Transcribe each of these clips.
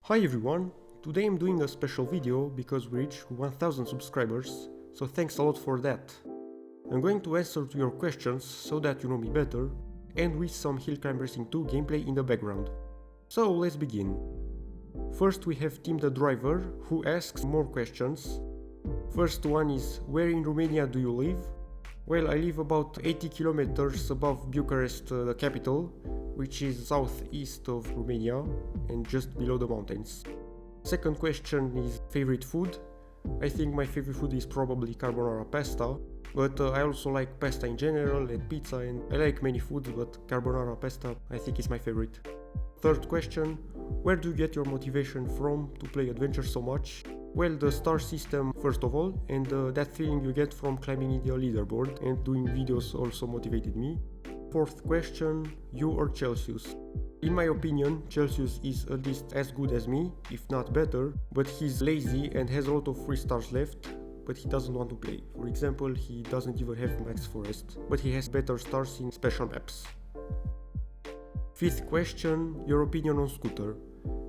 Hi everyone, today I'm doing a special video because we reached 1000 subscribers, so thanks a lot for that. I'm going to answer to your questions so that you know me better, and with some Hill Climb Racing 2 gameplay in the background. So let's begin. First we have Tim the Driver, who asks more questions. First one is, where in Romania do you live? Well, I live about 80 kilometers above Bucharest, the capital, which is southeast of Romania and just below the mountains. Second question is favorite food. I think my favorite food is probably carbonara pasta, but I also like pasta in general and pizza, and I like many foods, but carbonara pasta I think is my favorite. Third question, where do you get your motivation from to play adventure so much? Well, the star system first of all, and that feeling you get from climbing in the leaderboard and doing videos also motivated me. Fourth question, you or Celsius? In my opinion, Celsius is at least as good as me, if not better, but he's lazy and has a lot of free stars left, but he doesn't want to play. For example, he doesn't even have Max Forest, but he has better stars in special maps. Fifth question, your opinion on Scooter?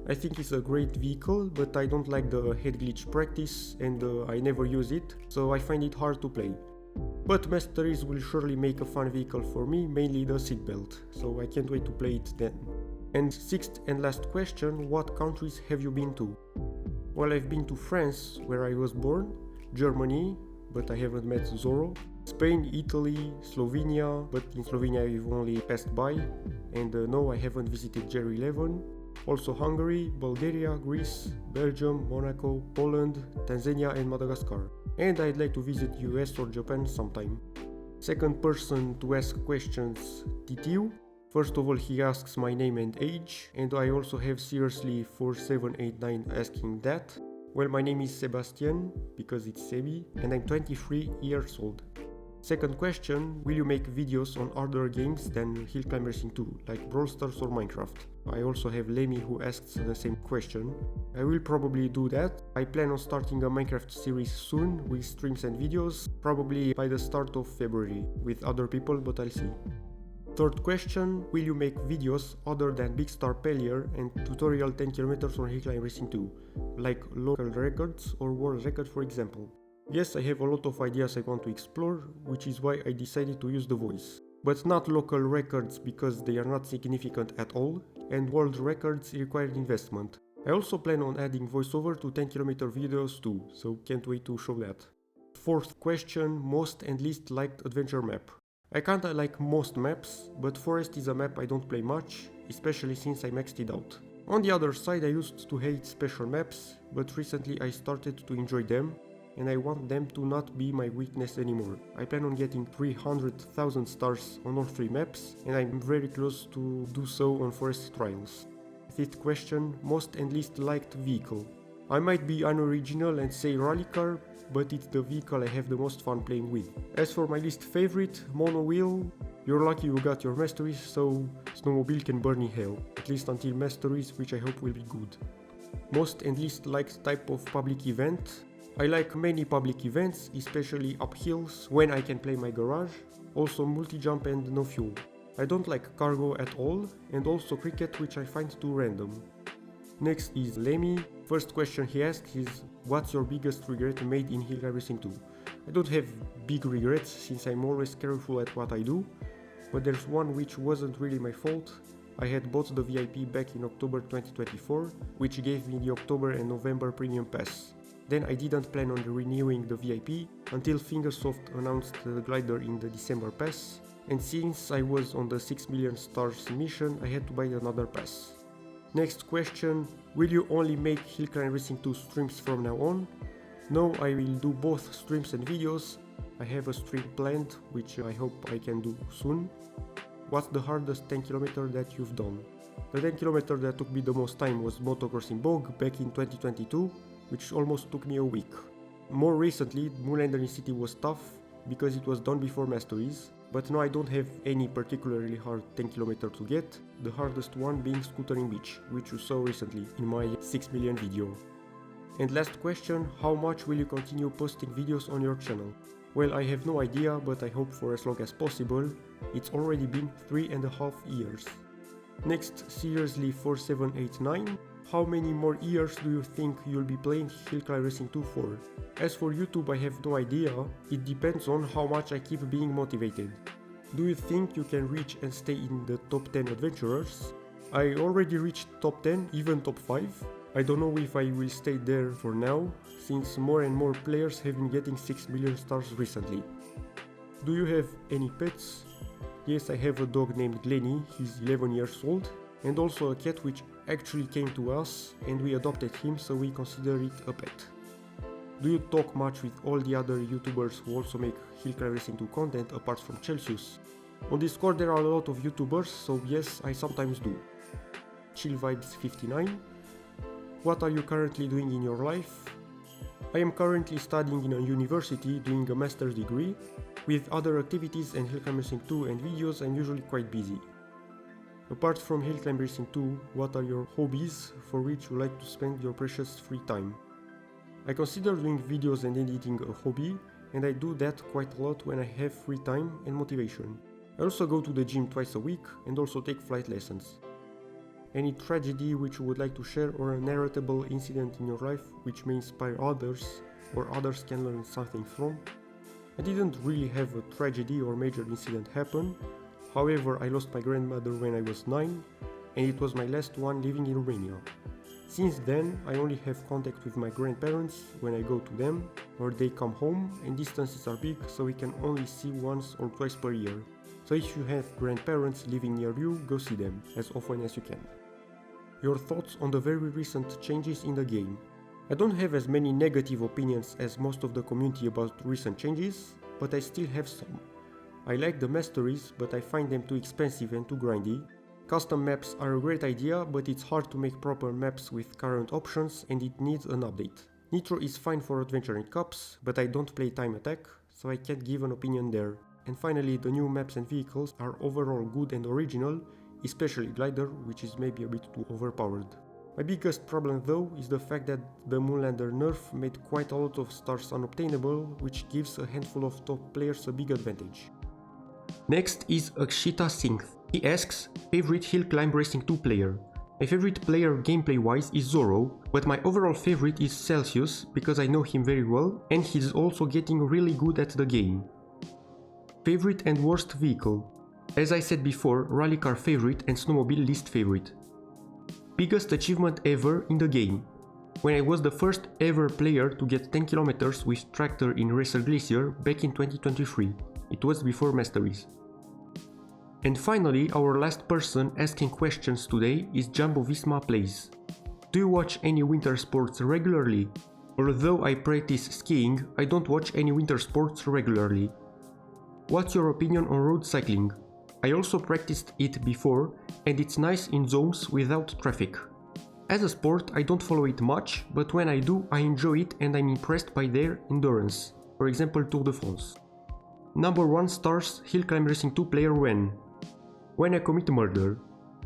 I think it's a great vehicle, but I don't like the head glitch practice and I never use it, so I find it hard to play. But Masteries will surely make a fun vehicle for me, mainly the seatbelt, so I can't wait to play it then. And sixth and last question, what countries have you been to? Well, I've been to France, where I was born, Germany, but I haven't met Zorro, Spain, Italy, Slovenia, but in Slovenia I've only passed by, and no, I haven't visited Jerry 11. Also Hungary, Bulgaria, Greece, Belgium, Monaco, Poland, Tanzania and Madagascar. And I'd like to visit US or Japan sometime. Second person to ask questions, Titiu. First of all, he asks my name and age, and I also have seriously 4789 asking that. Well, my name is Sebastian, because it's Sebi, and I'm 23 years old. Second question, will you make videos on other games than Hill Climb Racing 2, like Brawl Stars or Minecraft? I also have Lemmy who asks the same question. I will probably do that. I plan on starting a Minecraft series soon with streams and videos, probably by the start of February, with other people, but I'll see. Third question, will you make videos other than Big Star Pellier and tutorial 10 km on Hill Climb Racing 2, like local records or world record for example? Yes, I have a lot of ideas I want to explore, which is why I decided to use the voice. But not local records because they are not significant at all, and world records require investment. I also plan on adding voiceover to 10 km videos too, so can't wait to show that. Fourth question, most and least liked adventure map. I kinda like most maps, but Forest is a map I don't play much, especially since I maxed it out. On the other side, I used to hate special maps, but recently I started to enjoy them, and I want them to not be my weakness anymore. I plan on getting 300,000 stars on all 3 maps, and I'm very close to do so on Forest Trials. Fifth question, most and least liked vehicle. I might be unoriginal and say rally car, but it's the vehicle I have the most fun playing with. As for my least favorite, mono wheel, you're lucky you got your masteries, so snowmobile can burn in hell, at least until masteries, which I hope will be good. Most and least liked type of public event. I like many public events, especially up hills, when I can play my garage, also multi-jump and no fuel. I don't like cargo at all, and also cricket, which I find too random. Next is Lemmy. First question he asks is, what's your biggest regret made in Hill Climb Racing 2? I don't have big regrets since I'm always careful at what I do, but there's one which wasn't really my fault. I had bought the VIP back in October 2024, which gave me the October and November premium pass. Then I didn't plan on renewing the VIP until Fingersoft announced the glider in the December pass, and since I was on the 6 million stars mission, I had to buy another pass. Next question, will you only make Hill Climb Racing 2 streams from now on? No, I will do both streams and videos. I have a stream planned, which I hope I can do soon. What's the hardest 10 km that you've done? The 10 km that took me the most time was Motocross in Bog back in 2022, which almost took me a week. More recently, Moulander in City was tough because it was done before Masteries, but now I don't have any particularly hard 10 km to get, the hardest one being Scootering Beach, which you saw recently in my 6 million video. And last question, how much will you continue posting videos on your channel? Well, I have no idea, but I hope for as long as possible. It's already been 3.5 years. Next, seriously 4789. How many more years do you think you'll be playing Hill Climb Racing 2 for? As for YouTube, I have no idea, it depends on how much I keep being motivated. Do you think you can reach and stay in the top 10 adventurers? I already reached top 10, even top 5. I don't know if I will stay there for now, since more and more players have been getting 6 million stars recently. Do you have any pets? Yes, I have a dog named Glenny, he's 11 years old, and also a cat which actually came to us and we adopted him, so we consider it a pet. Do you talk much with all the other YouTubers who also make Hill Climb Racing 2 content apart from Celsius? On Discord there are a lot of YouTubers, so yes, I sometimes do. Chill Vibes 59. What are you currently doing in your life? I am currently studying in a university doing a master's degree. With other activities and Hill Climb Racing 2 and videos, I'm usually quite busy. Apart from Hill Climb Racing 2, what are your hobbies for which you like to spend your precious free time? I consider doing videos and editing a hobby, and I do that quite a lot when I have free time and motivation. I also go to the gym twice a week and also take flight lessons. Any tragedy which you would like to share, or a narratable incident in your life which may inspire others or others can learn something from? I didn't really have a tragedy or major incident happen. However, I lost my grandmother when I was 9, and it was my last one living in Romania. Since then, I only have contact with my grandparents when I go to them, or they come home, and distances are big, so we can only see once or twice per year. So if you have grandparents living near you, go see them, as often as you can. Your thoughts on the very recent changes in the game. I don't have as many negative opinions as most of the community about recent changes, but I still have some. I like the masteries, but I find them too expensive and too grindy. Custom maps are a great idea, but it's hard to make proper maps with current options and it needs an update. Nitro is fine for adventure and cups, but I don't play time attack, so I can't give an opinion there. And finally, the new maps and vehicles are overall good and original, especially Glider, which is maybe a bit too overpowered. My biggest problem though is the fact that the Moonlander nerf made quite a lot of stars unobtainable, which gives a handful of top players a big advantage. Next is Akshita Singh. He asks, favorite Hill Climb Racing 2 player. My favorite player gameplay wise is Zoro, but my overall favorite is Celsius because I know him very well and he's also getting really good at the game. Favorite and worst vehicle. As I said before, rally car favorite and snowmobile least favorite. Biggest achievement ever in the game. When I was the first ever player to get 10 km with tractor in Racer Glacier back in 2023. It was before Masteries. And finally, our last person asking questions today is Jumbo Visma Plays. Do you watch any winter sports regularly? Although I practice skiing, I don't watch any winter sports regularly. What's your opinion on road cycling? I also practiced it before, and it's nice in zones without traffic. As a sport, I don't follow it much, but when I do, I enjoy it and I'm impressed by their endurance. For example, Tour de France. Number 1 stars Hill Climb Racing 2 player when I commit murder.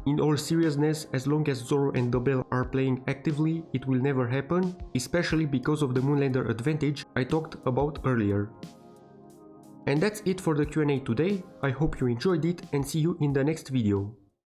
In all seriousness, as long as Zoro and Dobel are playing actively, it will never happen, especially because of the Moonlander advantage I talked about earlier. And that's it for the Q&A today. I hope you enjoyed it and see you in the next video.